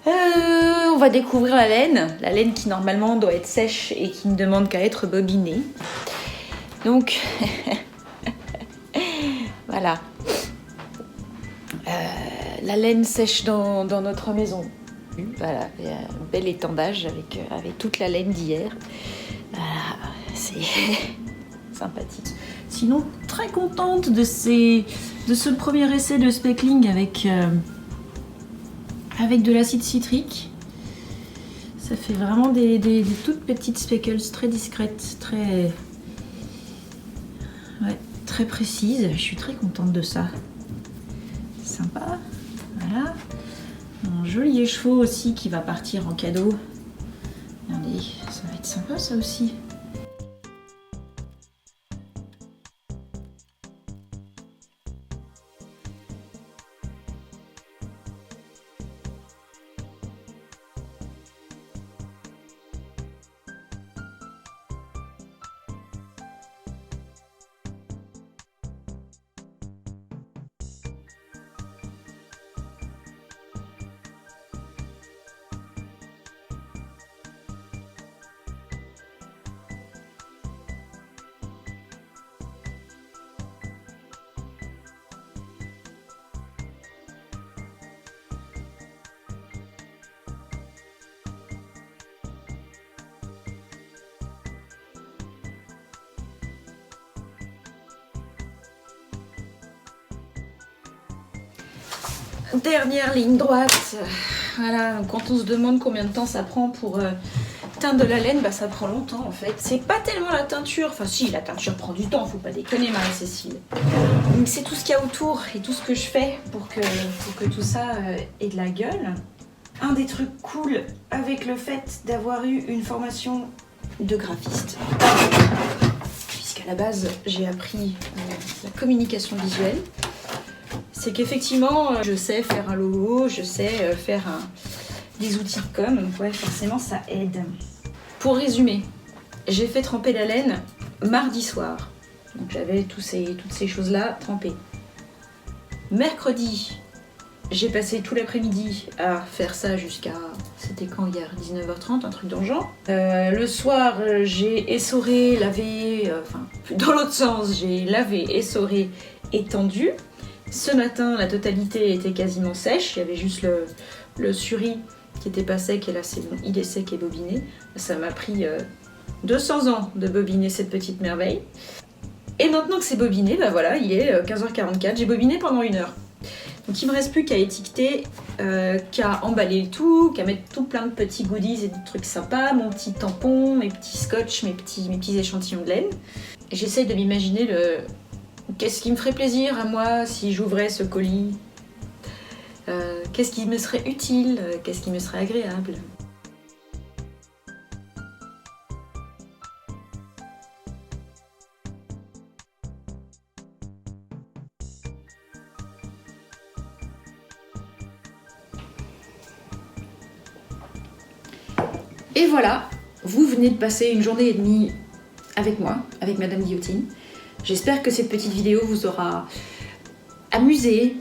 On va découvrir la laine qui normalement doit être sèche et qui ne demande qu'à être bobinée. Donc, voilà. La laine sèche dans notre maison. Voilà, il y a un bel étendage avec toute la laine d'hier. Voilà, c'est sympathique. Sinon, très contente de ce premier essai de speckling avec de l'acide citrique. Ça fait vraiment des toutes petites speckles très discrètes, très précises. Je suis très contente de ça. Sympa, voilà. Un joli écheveau aussi qui va partir en cadeau. Regardez, ça va être sympa ça aussi. Dernière ligne droite. Voilà, quand on se demande combien de temps ça prend pour teindre de la laine, bah ça prend longtemps en fait. C'est pas tellement la teinture, enfin si, la teinture prend du temps, faut pas déconner Marie-Cécile. Donc c'est tout ce qu'il y a autour et tout ce que je fais pour que tout ça ait de la gueule. Un des trucs cool avec le fait d'avoir eu une formation de graphiste, puisqu'à la base j'ai appris la communication visuelle, c'est qu'effectivement je sais faire un logo, je sais faire des outils de com, donc ouais forcément ça aide. Pour résumer, j'ai fait tremper la laine mardi soir, donc j'avais toutes ces choses là trempées. Mercredi, j'ai passé tout l'après-midi à faire ça jusqu'à, c'était quand hier, 19h30, un truc dans le genre. Le soir, j'ai essoré, lavé, dans l'autre sens, j'ai lavé, essoré, étendu. Ce matin, la totalité était quasiment sèche, il y avait juste le suri qui était pas sec et là c'est bon, il est sec et bobiné. Ça m'a pris 200 ans de bobiner cette petite merveille. Et maintenant que c'est bobiné, bah voilà, il est 15h44, j'ai bobiné pendant 1 heure. Donc il me reste plus qu'à étiqueter, qu'à emballer le tout, qu'à mettre tout plein de petits goodies et de trucs sympas, mon petit tampon, mes petits scotch, mes petits échantillons de laine. J'essaye de m'imaginer qu'est-ce qui me ferait plaisir à moi si j'ouvrais ce colis. Qu'est-ce qui me serait utile, qu'est-ce qui me serait agréable. Et voilà, vous venez de passer une journée et demie avec moi, avec Madame Guillotine. J'espère que cette petite vidéo vous aura amusé,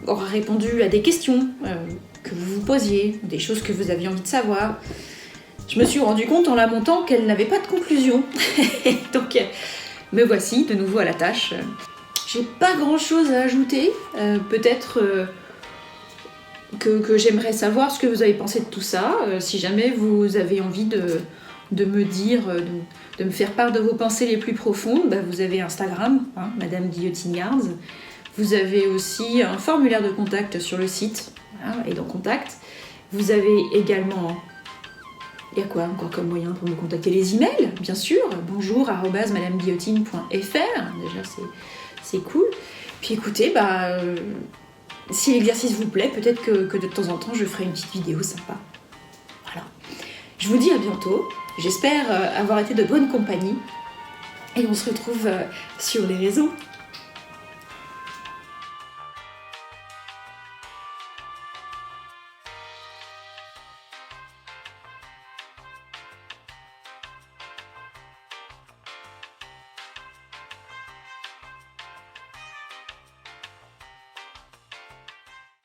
aura répondu à des questions que vous vous posiez, des choses que vous aviez envie de savoir. Je me suis rendu compte en la montant qu'elle n'avait pas de conclusion. Donc me voici de nouveau à la tâche. J'ai pas grand chose à ajouter, peut-être que j'aimerais savoir ce que vous avez pensé de tout ça. Si jamais vous avez envie de me dire, de me faire part de vos pensées les plus profondes, bah vous avez Instagram, hein, Madame Guillotine Yards. Vous avez aussi un formulaire de contact sur le site, voilà, et dans Contact. Vous avez également... Il y a quoi encore comme moyen pour me contacter? Les emails, bien sûr. bonjour@madameguillotine.fr. Déjà, c'est cool. Puis écoutez, si l'exercice vous plaît, peut-être que de temps en temps, je ferai une petite vidéo sympa. Voilà. Je vous dis à bientôt. J'espère avoir été de bonne compagnie. Et on se retrouve sur les réseaux.